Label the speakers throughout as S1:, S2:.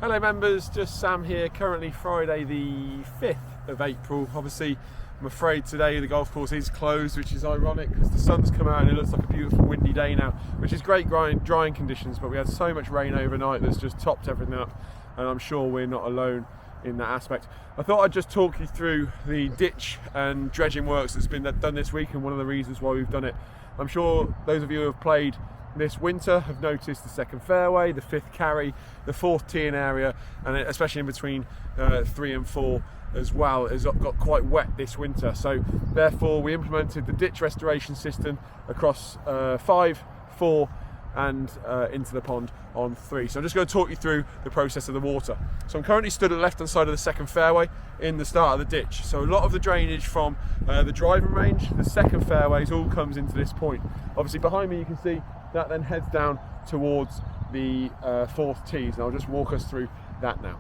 S1: Hello members, just Sam here, currently Friday the 5th of April. Obviously I'm afraid today the golf course is closed, which is ironic because the sun's come out and it looks like a beautiful windy day now, which is great drying conditions, but we had so much rain overnight that's just topped everything up, and I'm sure we're not alone in that aspect. I thought I'd just talk you through the ditch and dredging works that's been done this week and one of the reasons why we've done it. I'm sure those of you who have played this winter have noticed the second fairway, the fifth carry, the fourth teeing area, and especially in between 3 and 4 as well, has got quite wet this winter. So therefore we implemented the ditch restoration system across 5, 4 and into the pond on 3. So I'm just going to talk you through the process of the water. So I'm currently stood at the left hand side of the second fairway in the start of the ditch. So a lot of the drainage from the driving range, the second fairways, all comes into this point. Obviously behind me you can see that then heads down towards the fourth tees, and I'll just walk us through that now.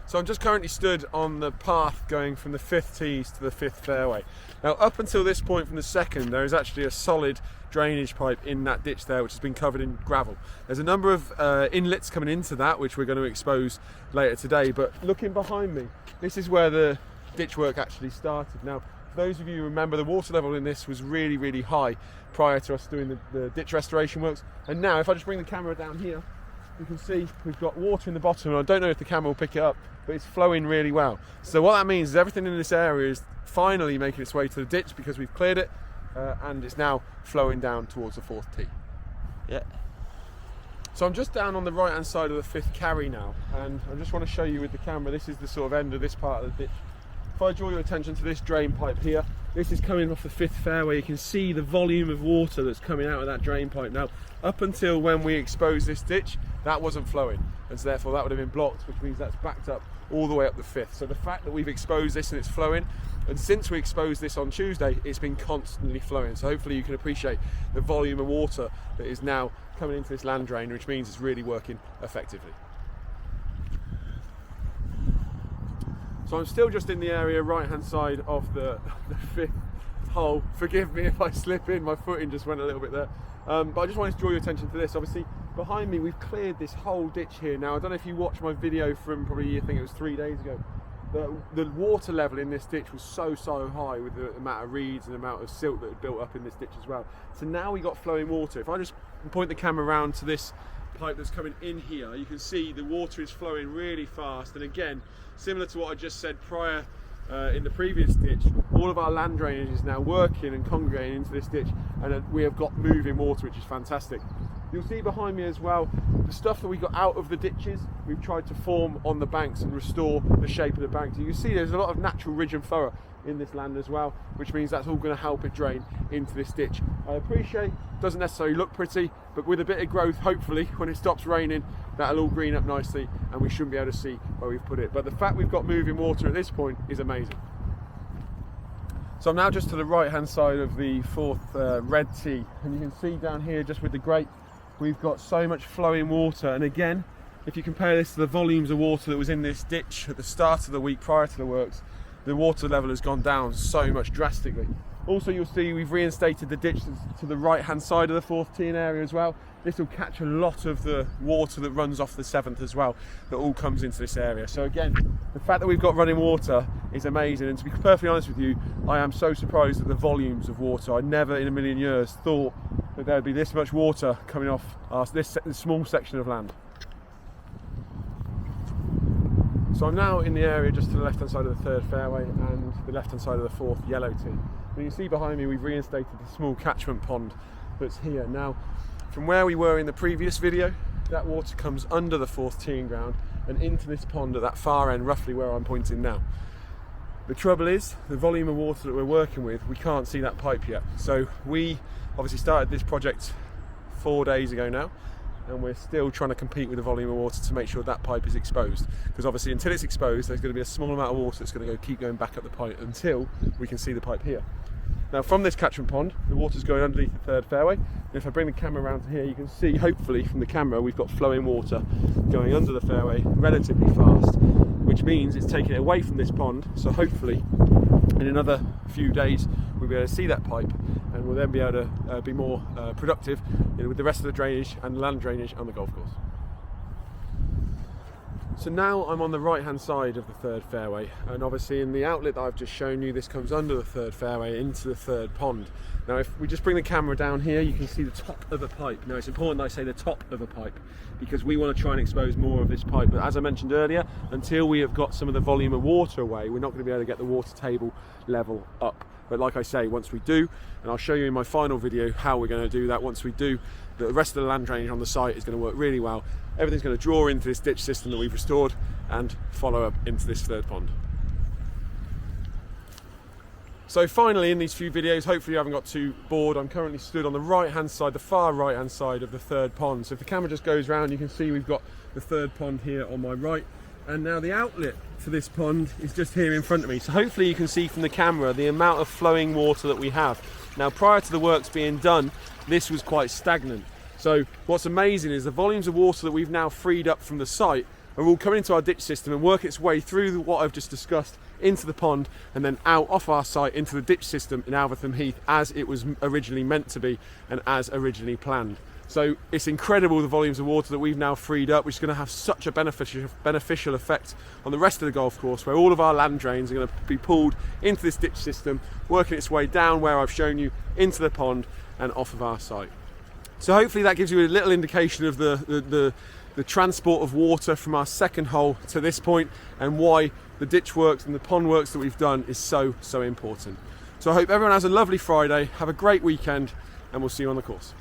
S1: So I'm just currently stood on the path going from the fifth tees to the fifth fairway. Now up until this point from the second, there is actually a solid drainage pipe in that ditch there, which has been covered in gravel. There's a number of inlets coming into that, which we're going to expose later today, but looking behind me, this is where the ditch work actually started. Now for those of you who remember, the water level in this was really high prior to us doing the ditch restoration works, and now if I just bring the camera down here, you can see we've got water in the bottom, and I don't know if the camera will pick it up, but it's flowing really well. So what that means is everything in this area is finally making its way to the ditch because we've cleared it, and it's now flowing down towards the fourth tee.
S2: Yeah.
S1: So I'm just down on the right hand side of the fifth carry now, and I just want to show you with the camera, this is the sort of end of this part of the ditch. If I draw your attention to this drain pipe here, this is coming off the fifth fairway. You can see the volume of water that's coming out of that drain pipe. Now, up until when we exposed this ditch, that wasn't flowing, and so therefore that would have been blocked, which means that's backed up all the way up the fifth. So the fact that we've exposed this and it's flowing, and since we exposed this on Tuesday, it's been constantly flowing. So hopefully you can appreciate the volume of water that is now coming into this land drain, which means it's really working effectively. So I'm still just in the area right hand side of the fifth hole. Forgive me if I slip in, my footing just went a little bit there. But I just wanted to draw your attention to this. Obviously behind me we've cleared this whole ditch here. Now I don't know if you watched my video from probably, I think it was 3 days ago. The water level in this ditch was so high with the amount of reeds and the amount of silt that had built up in this ditch as well. So now we got flowing water. If I just point the camera around to this pipe that's coming in here, you can see the water is flowing really fast, and again, similar to what I just said prior in the previous ditch, all of our land drainage is now working and congregating into this ditch, and we have got moving water, which is fantastic. You'll see behind me as well, the stuff that we got out of the ditches, we've tried to form on the banks and restore the shape of the banks. You can see there's a lot of natural ridge and furrow in this land as well, which means that's all going to help it drain into this ditch. I appreciate it doesn't necessarily look pretty, but with a bit of growth, hopefully when it stops raining, that'll all green up nicely and we shouldn't be able to see where we've put it. But the fact we've got moving water at this point is amazing. So I'm now just to the right hand side of the fourth red tee, and you can see down here just with the grate, we've got so much flowing water. And again, if you compare this to the volumes of water that was in this ditch at the start of the week prior to the works, the water level has gone down so much drastically. Also you'll see we've reinstated the ditch to the right hand side of the fourth teeing area as well. This will catch a lot of the water that runs off the seventh as well, that all comes into this area. So again, the fact that we've got running water is amazing, and to be perfectly honest with you, I am so surprised at the volumes of water. I never in a million years thought that there would be this much water coming off this small section of land. So I'm now in the area just to the left hand side of the third fairway and the left hand side of the fourth yellow tee. And you can see behind me we've reinstated the small catchment pond that's here. Now from where we were in the previous video, that water comes under the fourth teeing ground and into this pond at that far end, roughly where I'm pointing now. The trouble is, the volume of water that we're working with, we can't see that pipe yet. So we obviously started this project 4 days ago now, and we're still trying to compete with the volume of water to make sure that pipe is exposed, because obviously until it's exposed there's going to be a small amount of water that's going to keep going back up the pipe until we can see the pipe here. Now from this catchment pond, the water's going underneath the third fairway, and if I bring the camera around to here, you can see hopefully from the camera we've got flowing water going under the fairway relatively fast, which means it's taking it away from this pond. So hopefully in another few days we'll be able to see that pipe, and we'll then be able to be more productive with the rest of the drainage and land drainage on the golf course. So now I'm on the right hand side of the third fairway, and obviously in the outlet that I've just shown you, this comes under the third fairway into the third pond. Now if we just bring the camera down here, you can see the top of a pipe. Now it's important that I say the top of a pipe, because we want to try and expose more of this pipe. But as I mentioned earlier, until we have got some of the volume of water away, we're not going to be able to get the water table level up. But like I say, once we do, and I'll show you in my final video how we're going to do that, once we do, the rest of the land drainage on the site is going to work really well. Everything's going to draw into this ditch system that we've restored and follow up into this third pond. So finally, in these few videos, hopefully you haven't got too bored. I'm currently stood on the right hand side, the far right hand side of the third pond. So if the camera just goes round, you can see we've got the third pond here on my right. And now the outlet for this pond is just here in front of me. So hopefully you can see from the camera the amount of flowing water that we have. Now prior to the works being done, this was quite stagnant. So what's amazing is the volumes of water that we've now freed up from the site are all coming into our ditch system and work its way through what I've just discussed into the pond and then out off our site into the ditch system in Alvertham Heath as it was originally meant to be and as originally planned. So it's incredible the volumes of water that we've now freed up, which is going to have such a beneficial effect on the rest of the golf course, where all of our land drains are going to be pulled into this ditch system, working its way down where I've shown you into the pond and off of our site. So hopefully that gives you a little indication of the transport of water from our second hole to this point and why the ditch works and the pond works that we've done is so important. So I hope everyone has a lovely Friday, have a great weekend, and we'll see you on the course.